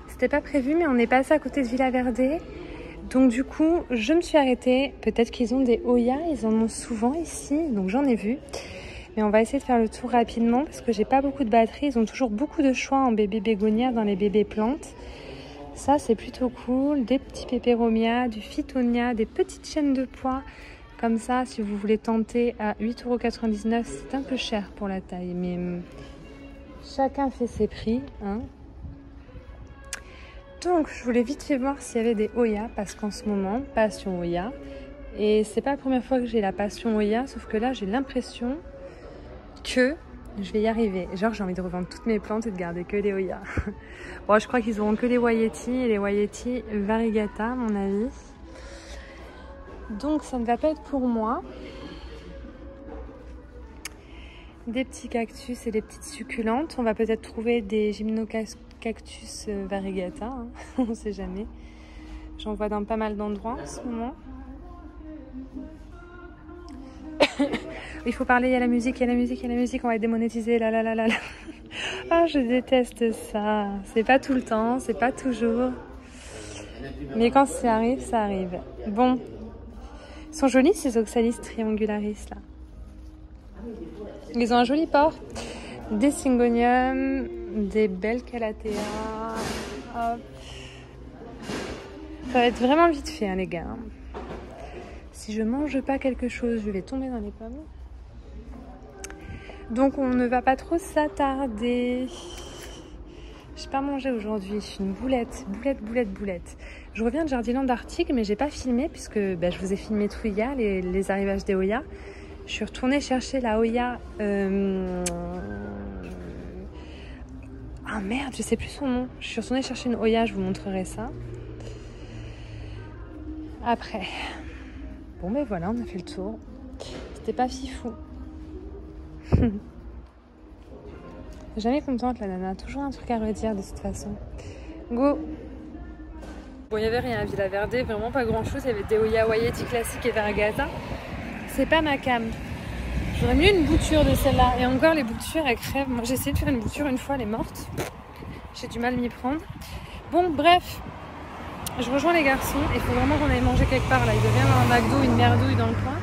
C'était pas prévu, mais on est passé à côté de Villa Verde. Donc du coup, je me suis arrêtée. Peut-être qu'ils ont des Oya, ils en ont souvent ici, donc j'en ai vu. Mais on va essayer de faire le tour rapidement parce que j'ai pas beaucoup de batterie. Ils ont toujours beaucoup de choix en bébé bégonia dans les bébés plantes. Ça, c'est plutôt cool. Des petits pépéromia, du phytonia, des petites chaînes de pois. Comme ça, si vous voulez tenter à 8,99 €, c'est un peu cher pour la taille. Mais chacun fait ses prix, hein. Donc, je voulais vite fait voir s'il y avait des Oya, parce qu'en ce moment, passion Oya. Et c'est pas la première fois que j'ai la passion Oya, sauf que là, j'ai l'impression que je vais y arriver. Genre, j'ai envie de revendre toutes mes plantes et de garder que les Oya. Bon, je crois qu'ils auront que les Waieti, et les Waieti variegata, à mon avis. Donc, ça ne va pas être pour moi. Des petits cactus et des petites succulentes. On va peut-être trouver des gymnocactus variegata, hein. On ne sait jamais. J'en vois dans pas mal d'endroits en ce moment. Il faut parler, il y a la musique, il y a la musique, il y a la musique, on va être démonétisé, là là là là là. Ah, je déteste ça. C'est pas tout le temps, c'est pas toujours. Mais quand ça arrive, ça arrive. Bon. Ils sont jolis ces Oxalis triangularis là. Ils ont un joli port. Des Syngonium, des belles Calathea. Hop. Ça va être vraiment vite fait, hein, les gars. Si je mange pas quelque chose, je vais tomber dans les pommes. Donc on ne va pas trop s'attarder. J'ai pas mangé aujourd'hui. Je suis une boulette. Je reviens de Jardiland Arctique, mais j'ai pas filmé puisque je vous ai filmé tout hier, les arrivages des Oya. Je suis retournée chercher la Oya. Ah merde, je sais plus son nom. Je suis retournée chercher une Oya, je vous montrerai ça. Après. Bon, mais voilà, on a fait le tour. C'était pas fifou. Jamais contente, la nana. Toujours un truc à redire de toute façon. Go! Bon, il n'y avait rien à Villa Verde, vraiment pas grand chose. Il y avait des Oya Waieti classiques et variegata. C'est pas ma cam. J'aurais mieux une bouture de celle-là. Et encore, les boutures, elles crèvent. Moi, j'ai essayé de faire une bouture une fois, elle est morte. J'ai du mal à m'y prendre. Bon, bref. Je rejoins les garçons. Il faut vraiment qu'on aille manger quelque part, là. Il devait y avoir un McDo, une merdouille dans le coin.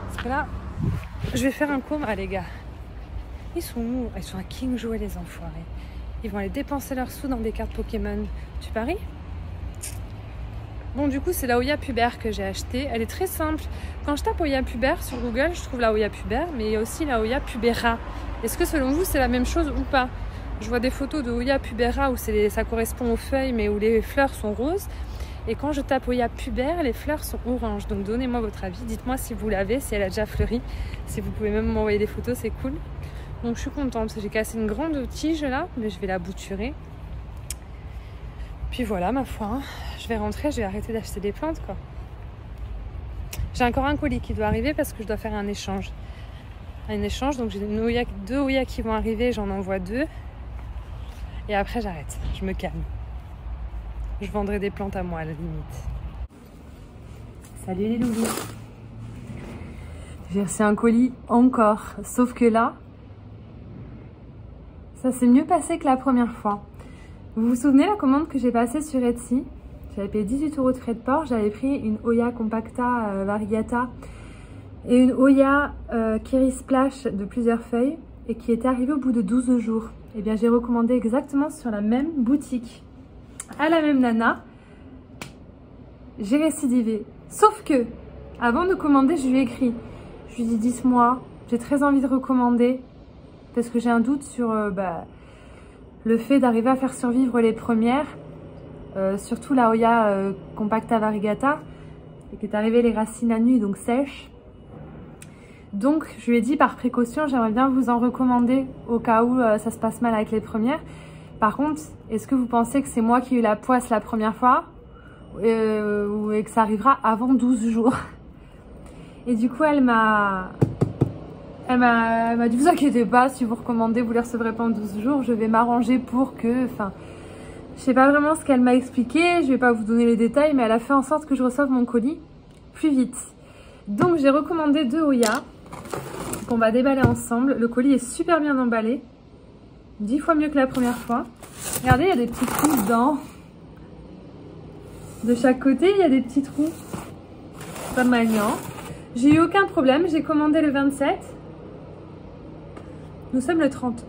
Parce que là, je vais faire un com. Ah, les gars. Ils sont où? Ils sont à King Jouet, les enfoirés. Ils vont aller dépenser leurs sous dans des cartes Pokémon. Tu paries? Bon, du coup, c'est la Oya pubère que j'ai achetée. Elle est très simple. Quand je tape Oya pubère sur Google, je trouve la Oya pubère, mais il y a aussi la Oya pubera. Est-ce que selon vous, c'est la même chose ou pas? Je vois des photos de Oya pubera où ça correspond aux feuilles, mais où les fleurs sont roses. Et quand je tape Oya pubère, les fleurs sont oranges. Donc, donnez-moi votre avis. Dites-moi si vous l'avez, si elle a déjà fleuri. Si vous pouvez même m'envoyer des photos, c'est cool. Donc, je suis contente. J'ai cassé une grande tige là, mais je vais la bouturer. Puis voilà, ma foi, hein. Je vais rentrer, je vais arrêter d'acheter des plantes, quoi. J'ai encore un colis qui doit arriver parce que je dois faire un échange. Donc j'ai deux Oya qui vont arriver, j'en envoie 2. Et après, j'arrête, je me calme. Je vendrai des plantes à moi, à la limite. Salut les loulous. J'ai reçu un colis encore, sauf que là, ça s'est mieux passé que la première fois. Vous vous souvenez la commande que j'ai passée sur Etsy? J'avais payé 18 € de frais de port. J'avais pris une Oya compacta variegata et une Oya Kerry Splash de plusieurs feuilles et qui était arrivée au bout de 12 jours. Et bien j'ai recommandé exactement sur la même boutique, à la même nana. J'ai récidivé. Sauf que, avant de commander, je lui ai écrit. Je lui ai dit, dites-moi, j'ai très envie de recommander parce que j'ai un doute sur... le fait d'arriver à faire survivre les premières, surtout la Oya compacta variegata, qui est arrivée les racines à nu, donc sèches. Donc je lui ai dit par précaution, j'aimerais bien vous en recommander au cas où ça se passe mal avec les premières. Par contre, est-ce que vous pensez que c'est moi qui ai eu la poisse la première fois et que ça arrivera avant 12 jours? Et du coup, elle m'a dit, vous inquiétez pas, si vous recommandez, vous les recevrez pas en 12 jours, je vais m'arranger pour que... Enfin, je sais pas vraiment ce qu'elle m'a expliqué, je vais pas vous donner les détails, mais elle a fait en sorte que je reçoive mon colis plus vite. Donc j'ai recommandé 2 Oya qu'on va déballer ensemble. Le colis est super bien emballé. 10 fois mieux que la première fois. Regardez, il y a des petits trous dedans. De chaque côté, il y a des petits trous. Pas maniant. J'ai eu aucun problème. J'ai commandé le 27. Nous sommes le 30.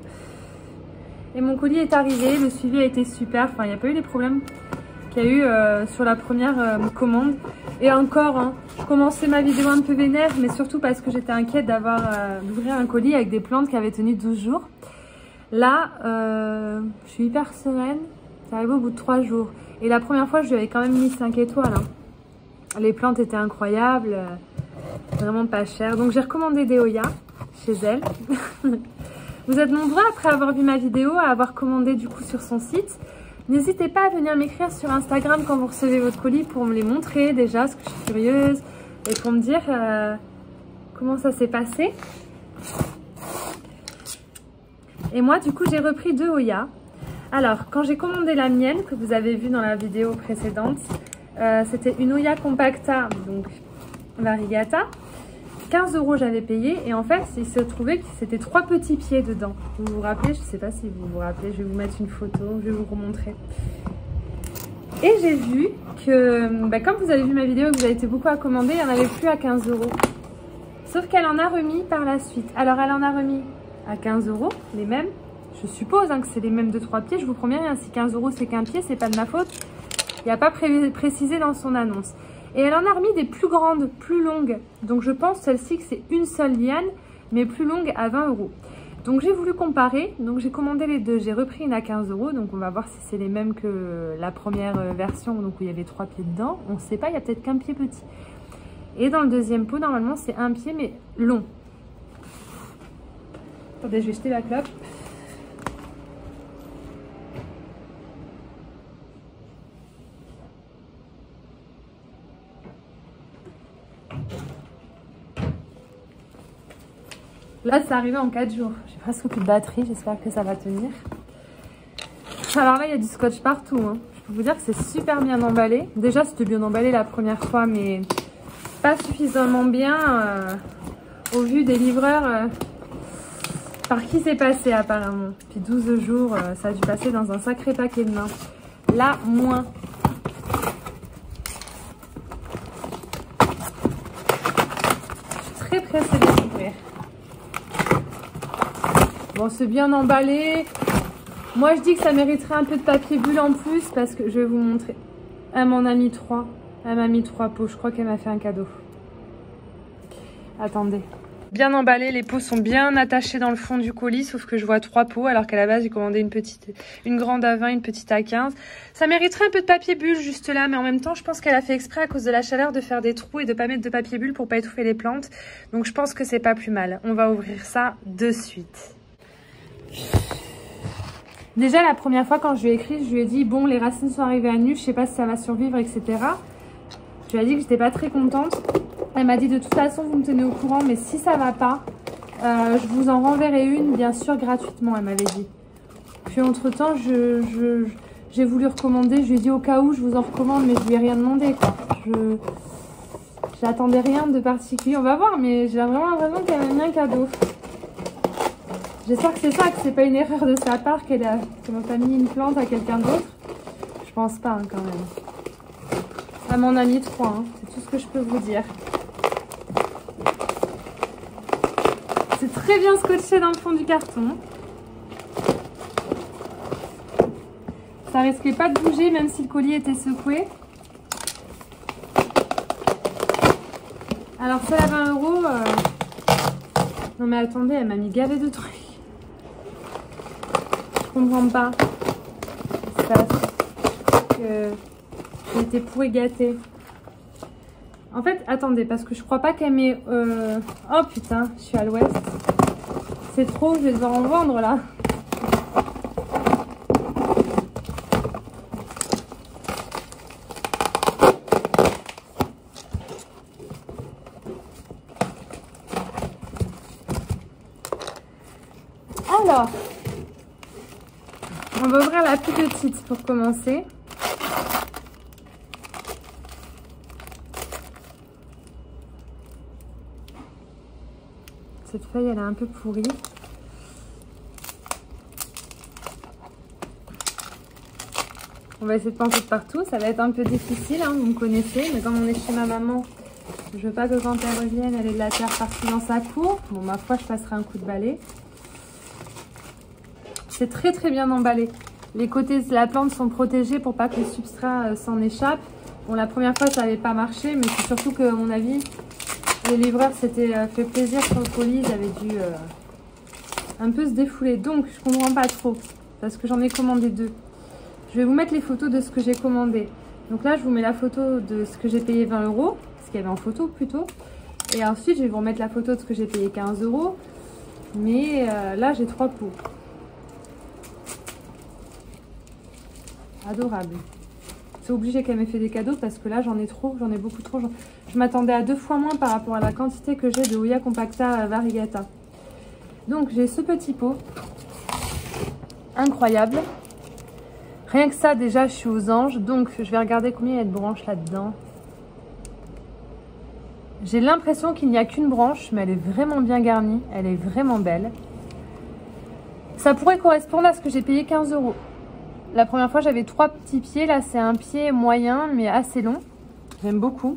Et mon colis est arrivé. Le suivi a été super. Enfin, il n'y a pas eu les problèmes qu'il y a eu sur la première commande. Et encore, hein, je commençais ma vidéo un peu vénère, mais surtout parce que j'étais inquiète d'ouvrir un colis avec des plantes qui avaient tenu 12 jours. Là, je suis hyper sereine. Ça arrive au bout de 3 jours. Et la première fois, je lui avais quand même mis 5 étoiles. Hein. Les plantes étaient incroyables. Vraiment pas chères. Donc, j'ai recommandé des Hoya chez elle. Vous êtes nombreux, après avoir vu ma vidéo, à avoir commandé du coup sur son site. N'hésitez pas à venir m'écrire sur Instagram quand vous recevez votre colis pour me les montrer déjà, parce que je suis curieuse. Et pour me dire comment ça s'est passé. Et moi, du coup, j'ai repris 2 Hoya. Alors, quand j'ai commandé la mienne, que vous avez vu dans la vidéo précédente, c'était une Hoya compacta, donc variegata. 15 € j'avais payé. Et en fait, il se trouvait que c'était 3 petits pieds dedans. Vous vous rappelez? Je ne sais pas si vous vous rappelez. Je vais vous mettre une photo, je vais vous remontrer. Et j'ai vu que, comme vous avez vu ma vidéo et que vous avez été beaucoup à commander, il n'y en avait plus à 15 €. Sauf qu'elle en a remis par la suite. Alors, elle en a remis à 15 €, les mêmes. Je suppose que c'est les mêmes de 3 pieds. Je vous promets rien, si 15 € c'est qu'un pied, c'est pas de ma faute. Il n'y a pas précisé dans son annonce. Et elle en a remis des plus grandes, plus longues. Donc je pense celle-ci que c'est une seule liane, mais plus longue à 20 €. Donc j'ai voulu comparer. Donc j'ai commandé les deux. J'ai repris une à 15 €. Donc on va voir si c'est les mêmes que la première version, donc où il y avait 3 pieds dedans. On ne sait pas, il y a peut-être qu'un pied petit. Et dans le deuxième pot, normalement, c'est un pied, mais long. Attendez, je vais jeter la clope. Là, c'est arrivé en 4 jours. J'ai presque plus de batterie. J'espère que ça va tenir. Alors là, il y a du scotch partout. Hein. Je peux vous dire que c'est super bien emballé. Déjà, c'était bien emballé la première fois, mais pas suffisamment bien au vu des livreurs par qui c'est passé apparemment. Puis 12 jours, ça a dû passer dans un sacré paquet de main. Là, moins. Je suis très pressée de l'ouvrir. Bon, c'est bien emballé. Moi, je dis que ça mériterait un peu de papier bulle en plus parce que je vais vous montrer. Elle m'en a mis 3. Elle m'a mis 3 pots. Je crois qu'elle m'a fait un cadeau. Attendez. Bien emballé. Les pots sont bien attachés dans le fond du colis. Sauf que je vois 3 pots alors qu'à la base, j'ai commandé une grande à 20, une petite à 15. Ça mériterait un peu de papier bulle juste là. Mais en même temps, je pense qu'elle a fait exprès à cause de la chaleur de faire des trous et de pas mettre de papier bulle pour pas étouffer les plantes. Donc, je pense que c'est pas plus mal. On va ouvrir ça de suite. Déjà la première fois quand je lui ai écrit, je lui ai dit bon, les racines sont arrivées à nu, je sais pas si ça va survivre, etc. Je lui ai dit que j'étais pas très contente. Elle m'a dit de toute façon vous me tenez au courant, mais si ça va pas, je vous en renverrai une bien sûr gratuitement, elle m'avait dit. Puis entre temps j'ai voulu recommander, je lui ai dit au cas où je vous en recommande, mais je lui ai rien demandé quoi. J'attendais rien de particulier, on va voir, mais j'ai vraiment l'impression qu'elle m'a mis un cadeau. J'espère que c'est ça, que c'est pas une erreur de sa part qu'elle m'a pas mis une plante à quelqu'un d'autre. Je pense pas hein, quand même. Elle m'en a mis 3, hein. C'est tout ce que je peux vous dire. C'est très bien scotché dans le fond du carton. Ça risquait pas de bouger même si le colis était secoué. Alors celle à 20 €. Non mais attendez, elle m'a mis gavé de trucs. Je comprends pas. C'est pas que j'étais pourrie gâtée. En fait, attendez, parce que je crois pas qu'elle met... Oh putain, je suis à l'ouest. C'est trop, je vais devoir en vendre là. Alors, on va ouvrir la plus petite pour commencer. Cette feuille, elle est un peu pourrie. On va essayer de planter de partout. Ça va être un peu difficile, hein, vous me connaissez. Mais comme on est chez ma maman, je veux pas que quand elle revienne, elle ait de la terre partout dans sa cour. Bon, ma foi, je passerai un coup de balai. C'est très très bien emballé. Les côtés de la plante sont protégés pour pas que le substrat s'en échappe. Bon, la première fois, ça n'avait pas marché, mais c'est surtout que, à mon avis, les livreurs s'étaient fait plaisir sur le colis. Ils avaient dû un peu se défouler. Donc, je comprends pas trop, parce que j'en ai commandé 2. Je vais vous mettre les photos de ce que j'ai commandé. Donc là, je vous mets la photo de ce que j'ai payé 20 €, ce qu'il y avait en photo plutôt. Et ensuite, je vais vous remettre la photo de ce que j'ai payé 15 €. Mais là, j'ai 3 pots. Adorable. C'est obligé qu'elle m'ait fait des cadeaux parce que là, j'en ai trop, j'en ai beaucoup trop. Je m'attendais à 2 fois moins par rapport à la quantité que j'ai de Hoya Compacta Variegata. Donc, j'ai ce petit pot. Incroyable. Rien que ça, déjà, je suis aux anges. Donc, je vais regarder combien il y a de branches là-dedans. J'ai l'impression qu'il n'y a qu'une branche, mais elle est vraiment bien garnie. Elle est vraiment belle. Ça pourrait correspondre à ce que j'ai payé 15 €. La première fois, j'avais 3 petits pieds. Là, c'est un pied moyen, mais assez long. J'aime beaucoup.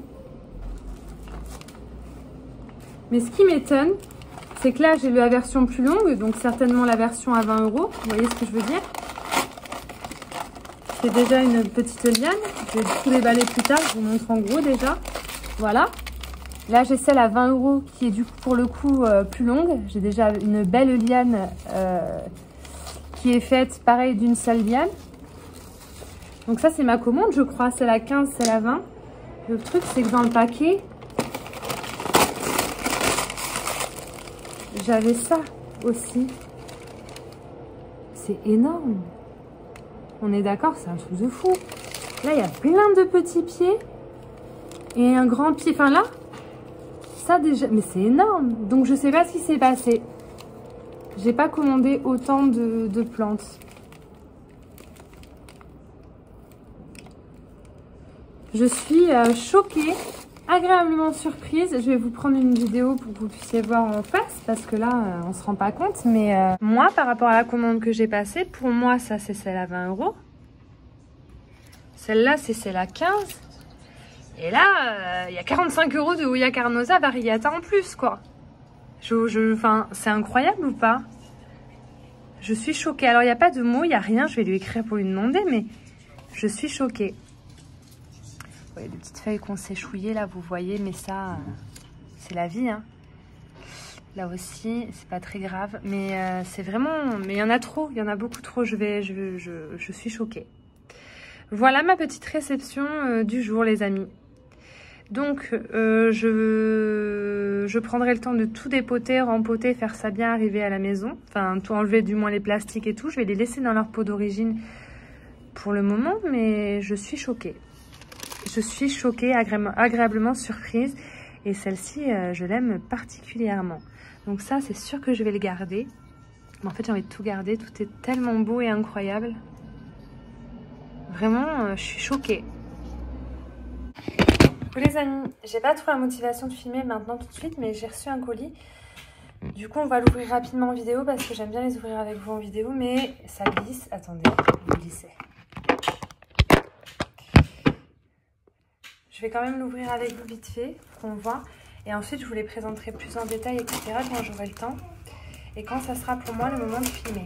Mais ce qui m'étonne, c'est que là, j'ai la version plus longue. Donc, certainement la version à 20 €. Vous voyez ce que je veux dire? C'est déjà une petite liane. Je vais tout déballer plus tard. Je vous montre en gros déjà. Voilà. Là, j'ai celle à 20 € qui est du coup, pour le coup, plus longue. J'ai déjà une belle liane qui est faite, pareil, d'une seule liane. Donc ça, c'est ma commande, je crois. C'est la 15, c'est la 20. Le truc, c'est que dans le paquet, j'avais ça aussi. C'est énorme. On est d'accord, c'est un truc de fou. Là, il y a plein de petits pieds et un grand pied. Enfin là, ça déjà, mais c'est énorme. Donc je sais pas ce qui s'est passé. J'ai pas commandé autant de plantes. Je suis choquée, agréablement surprise. Je vais vous prendre une vidéo pour que vous puissiez voir en face, parce que là, on se rend pas compte. Mais moi, par rapport à la commande que j'ai passée, pour moi, ça, c'est celle à 20 €. Celle-là, c'est celle à 15. Et là, il y a 45 € de Hoya Carnosa Variegata en plus, quoi. Enfin, c'est incroyable ou pas? Je suis choquée. Alors, il n'y a pas de mots, il n'y a rien. Je vais lui écrire pour lui demander, mais je suis choquée. Vous voyez, des petites feuilles qu'on s'est chouillées, là, vous voyez, mais ça, c'est la vie, hein. Là aussi, c'est pas très grave, mais c'est vraiment... Mais il y en a trop, il y en a beaucoup trop, je suis choquée. Voilà ma petite réception du jour, les amis. Donc, je prendrai le temps de tout dépoter, rempoter, faire ça bien arriver à la maison. Enfin, tout enlever, du moins les plastiques et tout. Je vais les laisser dans leur pot d'origine pour le moment, mais je suis choquée. Je suis choquée, agréablement surprise. Et celle-ci, je l'aime particulièrement. Donc ça, c'est sûr que je vais le garder. Mais en fait, j'ai envie de tout garder. Tout est tellement beau et incroyable. Vraiment, je suis choquée. Bon, les amis, j'ai pas trop la motivation de filmer maintenant tout de suite, mais j'ai reçu un colis. Du coup, on va l'ouvrir rapidement en vidéo parce que j'aime bien les ouvrir avec vous en vidéo, mais ça glisse. Attendez, je vais glisser. Je vais quand même l'ouvrir avec vous vite fait pour qu'on voit. Et ensuite, je vous les présenterai plus en détail, etc. quand j'aurai le temps. Et quand ça sera pour moi le moment de filmer.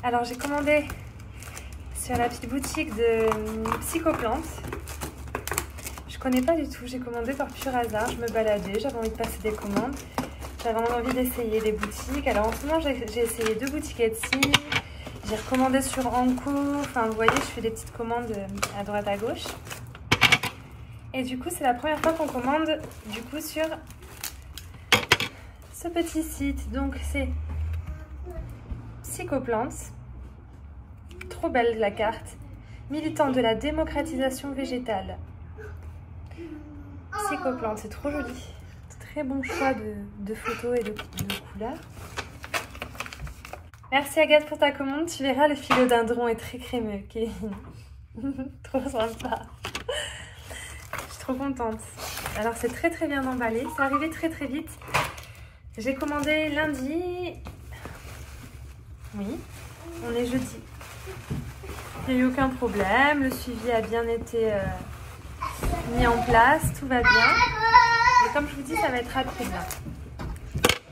Alors, j'ai commandé sur la petite boutique de Psychoplantes. Je connais pas du tout. J'ai commandé par pur hasard. Je me baladais. J'avais envie de passer des commandes. J'avais envie d'essayer des boutiques. Alors, en ce moment, j'ai essayé 2 boutiques Etsy. J'ai recommandé sur Anko. Enfin, vous voyez, je fais des petites commandes à droite à gauche. Et du coup, c'est la première fois qu'on commande du coup sur ce petit site. Donc, c'est Psychoplantes. Trop belle la carte. Militant de la démocratisation végétale. Psychoplantes, c'est trop joli. Très bon choix de photos et de couleurs. Merci Agathe pour ta commande. Tu verras, le philodendron est très crémeux. Kevin. Trop sympa. Je suis trop contente. Alors c'est très très bien emballé. C'est arrivé très très vite. J'ai commandé lundi. Oui, on est jeudi. Il n'y a eu aucun problème, le suivi a bien été mis en place, tout va bien. Et comme je vous dis, ça va être rapide là.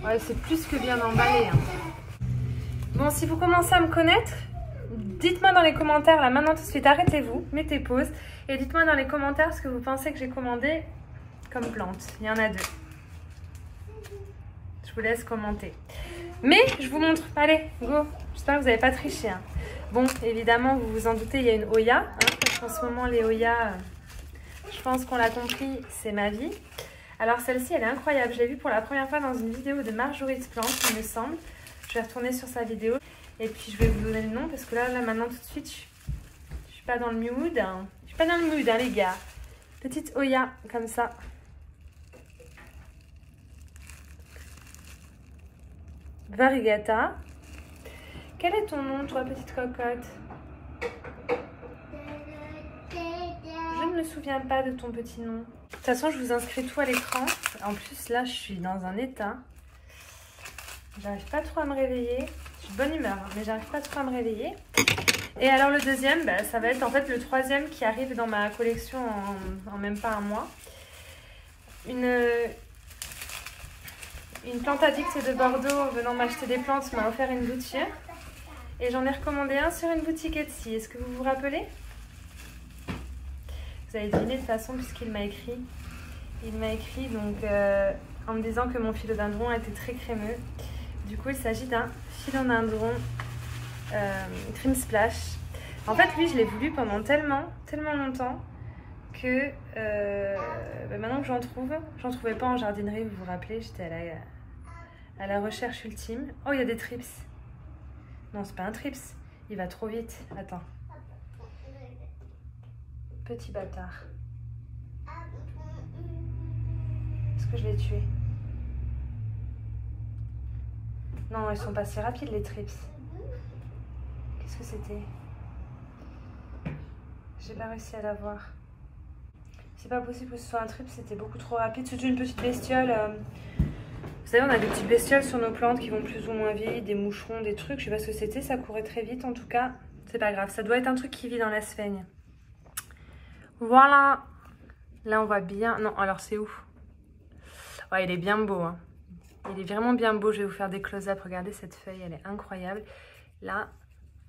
Ouais, c'est plus que bien emballé. Hein. Bon, si vous commencez à me connaître, dites-moi dans les commentaires, là maintenant tout de suite, arrêtez-vous, mettez pause. Et dites-moi dans les commentaires ce que vous pensez que j'ai commandé comme plante. Il y en a 2. Je vous laisse commenter. Mais je vous montre, allez, go. J'espère que vous n'avez pas triché. Hein. Bon, évidemment, vous vous en doutez, il y a une Oya. Hein, parce qu'en ce moment, les Oya, je pense qu'on l'a compris, c'est ma vie. Alors celle-ci, elle est incroyable. Je l'ai vue pour la première fois dans une vidéo de Marjorie Plante, il me semble. Je vais retourner sur sa vidéo. Et puis, je vais vous donner le nom parce que là maintenant, tout de suite, je suis pas dans le mood. Hein. Je suis pas dans le mood, hein, les gars. Petite Oya, comme ça. Variegata. Quel est ton nom, toi, petite cocotte? Je ne me souviens pas de ton petit nom. De toute façon, je vous inscris tout à l'écran. En plus, là, je suis dans un état. J'arrive pas trop à me réveiller. Je suis de bonne humeur, hein, mais j'arrive pas trop à me réveiller. Et alors, le deuxième, bah, ça va être en fait le 3e qui arrive dans ma collection en même pas un mois. Une plante addict de Bordeaux venant m'acheter des plantes m'a offert une bouture. Et j'en ai recommandé un sur une boutique Etsy. Est-ce que vous vous rappelez? Vous avez deviné de toute façon puisqu'il m'a écrit. Il m'a écrit donc en me disant que mon philodendron était très crémeux. Du coup, il s'agit d'un philodendron Cream Splash. En fait, lui, je l'ai voulu pendant tellement longtemps que bah maintenant que j'en trouvais pas en jardinerie, vous vous rappelez, j'étais à la recherche ultime. Oh, il y a des trips. Non, c'est pas un trips, il va trop vite. Attends. Petit bâtard. Est-ce que je l'ai tué? Non, ils sont pas si rapides les trips. Qu'est-ce que c'était? J'ai pas réussi à la voir. C'est pas possible que ce soit un trip, c'était beaucoup trop rapide. C'est une petite bestiole. Vous savez, on a des petites bestioles sur nos plantes qui vont plus ou moins vite, des moucherons, des trucs. Je sais pas ce que c'était, ça courait très vite en tout cas. C'est pas grave, ça doit être un truc qui vit dans la sphaigne. Voilà. Là, on voit bien. Non, alors c'est où? Ouais, il est bien beau. Hein. Il est vraiment bien beau. Je vais vous faire des close-up. Regardez cette feuille, elle est incroyable. Là,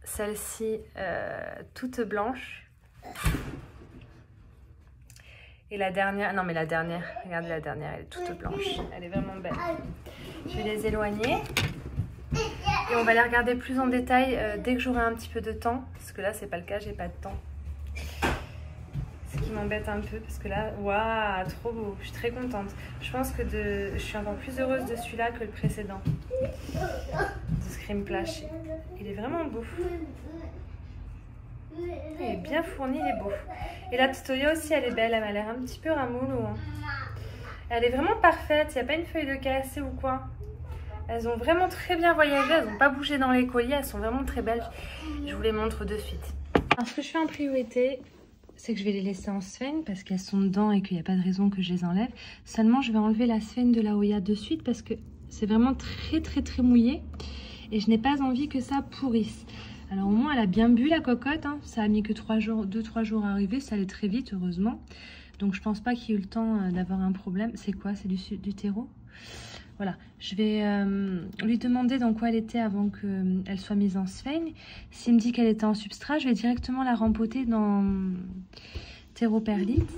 celle-ci, toute blanche. Et la dernière, non mais la dernière, regardez la dernière, elle est toute blanche. Elle est vraiment belle. Je vais les éloigner. Et on va les regarder plus en détail dès que j'aurai un petit peu de temps. Parce que là, c'est pas le cas, j'ai pas de temps. Ce qui m'embête un peu, parce que là, waouh, trop beau. Je suis très contente. Je pense que je suis encore plus heureuse de celui-là que le précédent. De ce Cream Splash. Il est vraiment beau. Il est bien fourni, il est beau. Et la petite Oya aussi, elle est belle. Elle m'a l'air un petit peu ramollo. Hein. Elle est vraiment parfaite. Il n'y a pas une feuille de cassé ou quoi. Elles ont vraiment très bien voyagé. Elles n'ont pas bougé dans les colliers. Elles sont vraiment très belles. Je vous les montre de suite. Alors, ce que je fais en priorité, c'est que je vais les laisser en sphaigne parce qu'elles sont dedans et qu'il n'y a pas de raison que je les enlève. Seulement, je vais enlever la sphaigne de la Oya de suite parce que c'est vraiment très mouillé. Et je n'ai pas envie que ça pourrisse. Alors au moins elle a bien bu la cocotte, hein. Ça a mis que 2-3 jours à arriver, ça allait très vite heureusement. Donc je pense pas qu'il y ait eu le temps d'avoir un problème. C'est quoi? C'est du terreau? Voilà, je vais lui demander dans quoi elle était avant qu'elle soit mise en sphaigne. S'il me dit qu'elle était en substrat, je vais directement la rempoter dans terreau perlite.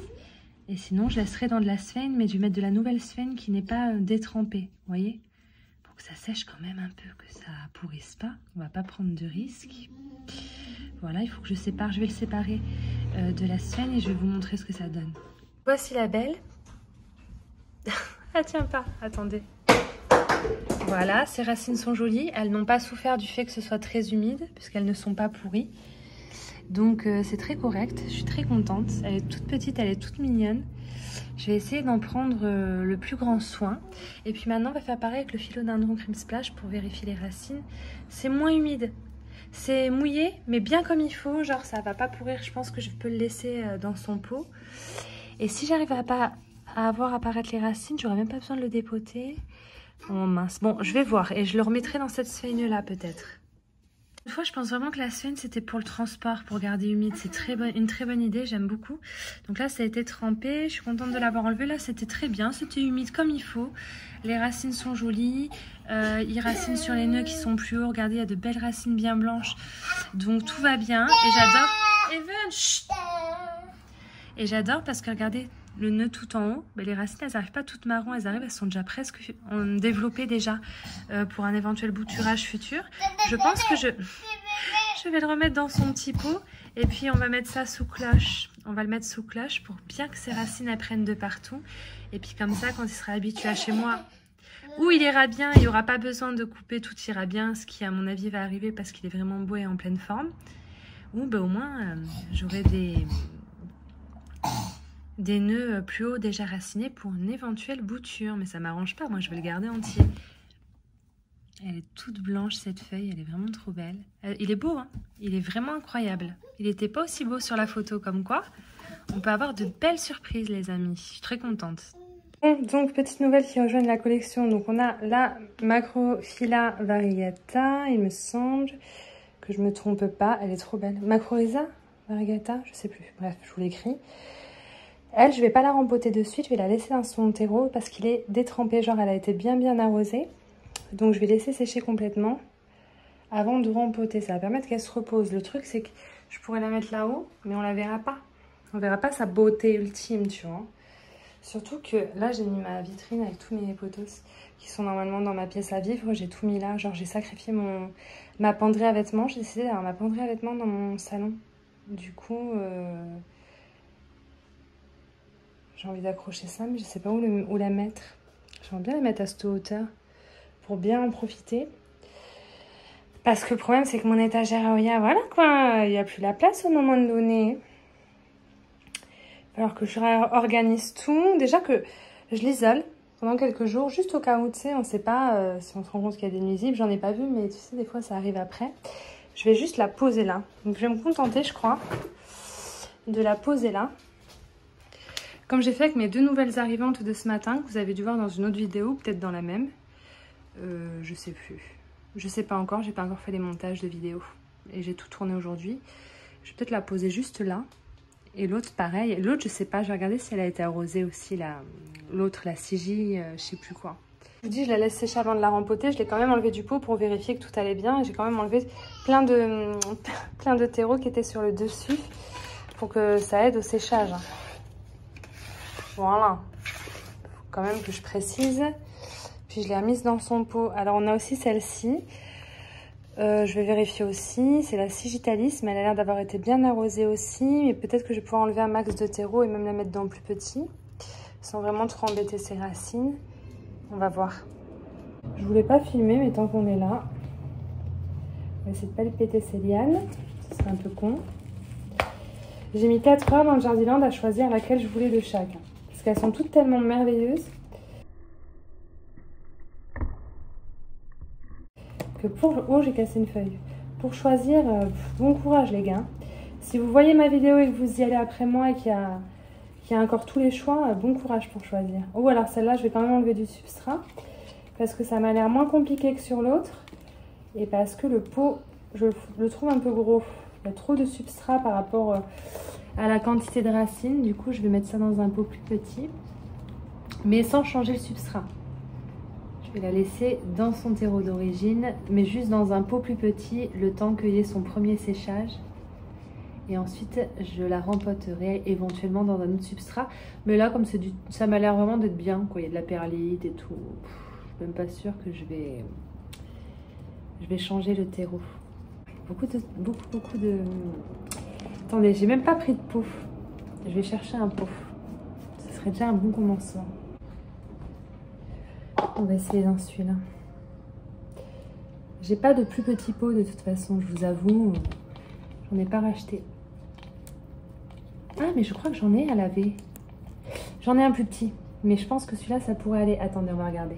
Et sinon je laisserai dans de la sphaigne, mais je vais mettre de la nouvelle sphaigne qui n'est pas détrempée, vous voyez? Que ça sèche quand même un peu, que ça pourrisse pas. On va pas prendre de risques. Voilà, il faut que je sépare. Je vais le séparer de la sphaigne et je vais vous montrer ce que ça donne. Voici la belle. Elle tient pas. Attendez. Voilà, ses racines sont jolies. Elles n'ont pas souffert du fait que ce soit très humide puisqu'elles ne sont pas pourries. Donc c'est très correct. Je suis très contente. Elle est toute petite, elle est toute mignonne. Je vais essayer d'en prendre le plus grand soin. Et puis maintenant, on va faire pareil avec le philodendron Cream Splash pour vérifier les racines. C'est moins humide. C'est mouillé, mais bien comme il faut. Genre, ça va pas pourrir. Je pense que je peux le laisser dans son pot. Et si j'arrive à voir apparaître les racines, j'aurais même pas besoin de le dépoter. Oh mince. Bon, je vais voir. Et je le remettrai dans cette sphaigne-là, peut-être. Une fois, je pense vraiment que la semaine, c'était pour le transport, pour garder humide. C'est une très bonne idée, j'aime beaucoup. Donc là, ça a été trempé. Je suis contente de l'avoir enlevé. Là, c'était très bien. C'était humide comme il faut. Les racines sont jolies. Ils racinent sur les nœuds qui sont plus hauts. Regardez, il y a de belles racines bien blanches. Donc, tout va bien. Et j'adore... Evan, chut. Et j'adore parce que, regardez, le nœud tout en haut, les racines, elles n'arrivent pas toutes marron. Elles sont déjà presque développées déjà pour un éventuel bouturage futur. Je pense que je vais le remettre dans son petit pot. Et puis, on va mettre ça sous cloche. On va le mettre sous cloche pour bien que ses racines elles prennent de partout. Et puis, comme ça, quand il sera habitué à chez moi, où il ira bien, il n'y aura pas besoin de couper, tout ira bien. Ce qui, à mon avis, va arriver parce qu'il est vraiment beau et en pleine forme. Ou au moins, j'aurai des nœuds plus hauts déjà racinés pour une éventuelle bouture. Mais ça m'arrange pas, moi je vais le garder entier. Elle est toute blanche cette feuille, elle est vraiment trop belle. Il est beau, hein, il est vraiment incroyable. Il n'était pas aussi beau sur la photo, comme quoi on peut avoir de belles surprises les amis. Je suis très contente. Bon, donc petite nouvelle qui rejoignent la collection. Donc on a la Macrophylla variegata, il me semble que je me trompe pas, elle est trop belle. Macrorhiza variegata, je sais plus, bref, je vous l'écris. Elle, je vais pas la rempoter de suite, je vais la laisser dans son terreau parce qu'il est détrempé, genre elle a été bien arrosée. Donc je vais laisser sécher complètement avant de rempoter. Ça va permettre qu'elle se repose. Le truc, c'est que je pourrais la mettre là-haut, mais on la verra pas. On verra pas sa beauté ultime, tu vois. Surtout que là, j'ai mis ma vitrine avec tous mes potos qui sont normalement dans ma pièce à vivre. J'ai tout mis là, genre j'ai sacrifié ma penderie à vêtements. J'ai décidé d'avoir ma penderie à vêtements dans mon salon. Du coup... j'ai envie d'accrocher ça, mais je sais pas où la mettre. J'aimerais bien la mettre à cette hauteur pour bien en profiter. Parce que le problème, c'est que mon étagère à Oya, voilà quoi, il n'y a plus la place au moment de donner. Alors que je réorganise tout. Déjà que je l'isole pendant quelques jours, juste au cas où, tu sais, on ne sait pas si on se rend compte qu'il y a des nuisibles. J'en ai pas vu, mais tu sais, des fois, ça arrive après. Je vais juste la poser là. Donc, je vais me contenter, je crois, de la poser là. Comme j'ai fait avec mes 2 nouvelles arrivantes de ce matin, que vous avez dû voir dans une autre vidéo, peut-être dans la même. Je sais plus. Je sais pas encore, j'ai pas encore fait les montages de vidéos. Et j'ai tout tourné aujourd'hui. Je vais peut-être la poser juste là. Et l'autre, pareil. L'autre, je sais pas, je vais regarder si elle a été arrosée aussi, l'autre, la Sigi, je sais plus quoi. Je vous dis, je la laisse sécher avant de la rempoter. Je l'ai quand même enlevé du pot pour vérifier que tout allait bien. J'ai quand même enlevé plein de terreau qui étaient sur le dessus pour que ça aide au séchage. Voilà, faut quand même que je précise. Puis je l'ai remise dans son pot. Alors on a aussi celle-ci. Je vais vérifier aussi. C'est la Sigitalis, mais elle a l'air d'avoir été bien arrosée aussi. Mais peut-être que je vais pouvoir enlever un max de terreau et même la mettre dans le plus petit, sans vraiment trop embêter ses racines. On va voir. Je voulais pas filmer, mais tant qu'on est là, on va essayer de pas lui péter ses lianes. Ce serait un peu con. J'ai mis 4 heures dans le Jardiland à choisir laquelle je voulais de chaque. Parce qu'elles sont toutes tellement merveilleuses. Que oh, j'ai cassé une feuille. Pour choisir, bon courage les gars. Si vous voyez ma vidéo et que vous y allez après moi et qu'il y a encore tous les choix, bon courage pour choisir. Oh, alors celle-là, je vais quand même enlever du substrat. Parce que ça m'a l'air moins compliqué que sur l'autre. Et parce que le pot, je le trouve un peu gros. Il y a trop de substrat par rapport à la quantité de racines. Du coup, je vais mettre ça dans un pot plus petit. Mais sans changer le substrat. Je vais la laisser dans son terreau d'origine, mais juste dans un pot plus petit, le temps qu'il y ait son premier séchage. Et ensuite, je la rempoterai éventuellement dans un autre substrat. Mais là, comme ça m'a l'air vraiment d'être bien, quoi. Il y a de la perlite et tout. Je suis même pas sûre que je vais changer le terreau. Beaucoup de... Attendez, j'ai même pas pris de pot. Je vais chercher un pot. Ce serait déjà un bon commencement. On va essayer dans celui-là. J'ai pas de plus petit pot de toute façon, je vous avoue. J'en ai pas racheté. Ah, mais je crois que j'en ai à laver. J'en ai un plus petit. Mais je pense que celui-là, ça pourrait aller. Attendez, on va regarder.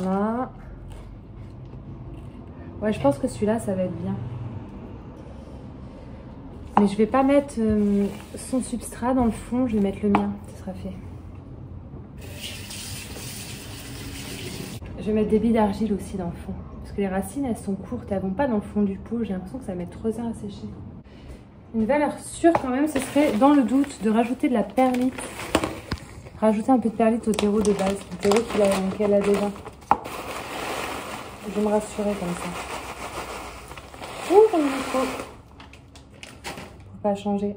Là. Ouais, je pense que celui-là, ça va être bien. Mais je vais pas mettre son substrat dans le fond. Je vais mettre le mien. Ce sera fait. Je vais mettre des billes d'argile aussi dans le fond. Parce que les racines elles sont courtes, elles vont pas dans le fond du pot. J'ai l'impression que ça met 3 heures à sécher. Une valeur sûre quand même, ce serait dans le doute de rajouter de la perlite. Rajouter un peu de perlite au terreau de base, le terreau qu'elle a déjà. Je vais me rassurer comme ça. Ouh, le micro. Faut pas changer.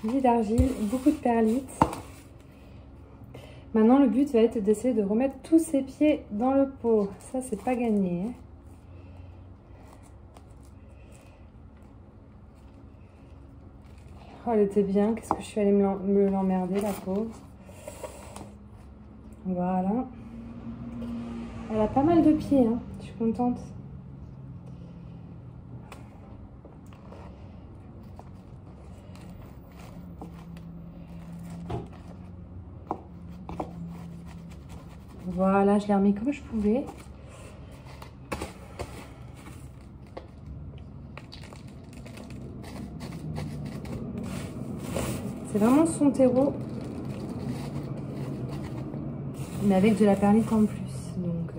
Lit d'argile, beaucoup de perlite. Maintenant, le but va être d'essayer de remettre tous ses pieds dans le pot. Ça, c'est pas gagné. Hein. Oh, elle était bien. Qu'est-ce que je suis allée me l'emmerder, la pauvre. Voilà. Elle a pas mal de pieds. Hein. Je suis contente. Voilà, je l'ai remis comme je pouvais. C'est vraiment son terreau, mais avec de la perlite en plus. Donc,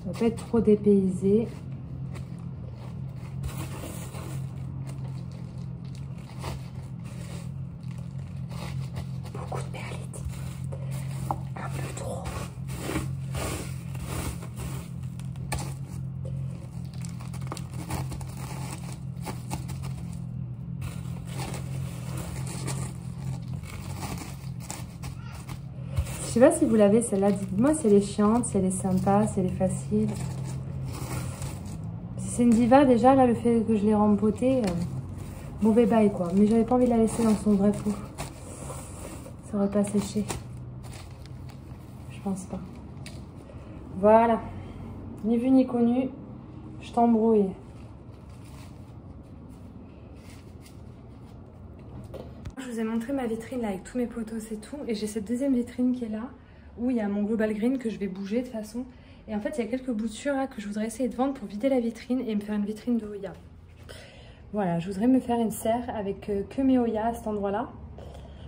ça va pas être trop dépaysé. Beaucoup de perlite. Un peu trop. Je sais pas si vous l'avez celle-là, dites-moi si elle est chiante, si elle est sympa, si elle est facile. Si c'est une diva déjà, là le fait que je l'ai rempotée, mauvais bail quoi. Mais j'avais pas envie de la laisser dans son vrai pot. Ça aurait pas séché. Je pense pas. Voilà. Ni vu ni connu, je t'embrouille. Je vous ai montré ma vitrine là avec tous mes potos et tout. Et j'ai cette deuxième vitrine qui est là, où il y a mon Global Green que je vais bouger de toute façon. Et en fait, il y a quelques boutures là que je voudrais essayer de vendre pour vider la vitrine et me faire une vitrine de Hoya. Voilà, je voudrais me faire une serre avec que mes Hoya à cet endroit-là.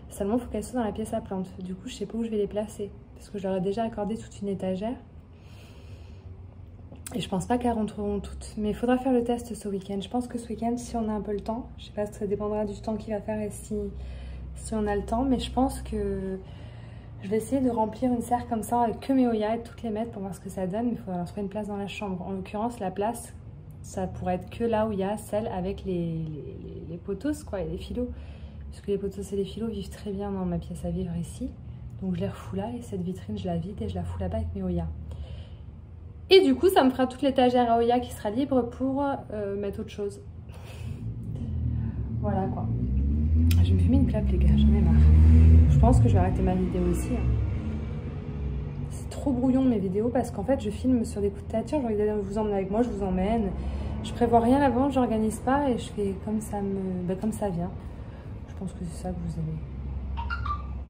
Seulement, il faut qu'elles soient dans la pièce à plantes. Du coup, je sais pas où je vais les placer. Parce que je leur ai déjà accordé toute une étagère. Et je pense pas qu'elles rentreront toutes. Mais il faudra faire le test ce week-end. Je pense que ce week-end, si on a un peu le temps, je sais pas, ça dépendra du temps qu'il va faire et si on a le temps. Mais je pense que je vais essayer de remplir une serre comme ça avec que mes Hoya et de toutes les mettre pour voir ce que ça donne. Mais il faudra leur trouver une place dans la chambre. En l'occurrence, la place, ça pourrait être que là où il y a celle avec les potos, quoi, et les filos. Parce que les potos et les filos vivent très bien dans ma pièce à vivre ici. Donc je les refous là et cette vitrine, je la vide et je la fous là-bas avec mes Hoya. Et du coup, ça me fera toute l'étagère à Hoya qui sera libre pour mettre autre chose. Voilà quoi. Je me fume une clope les gars, j'en ai marre. Je pense que je vais arrêter ma vidéo aussi. Hein. C'est trop brouillon mes vidéos parce qu'en fait je filme sur des coups de tête. Tiens, j'ai envie de vous emmener avec moi, je vous emmène. Je prévois rien avant, j'organise pas et je fais comme ça comme ça vient. Je pense que c'est ça que vous aimez.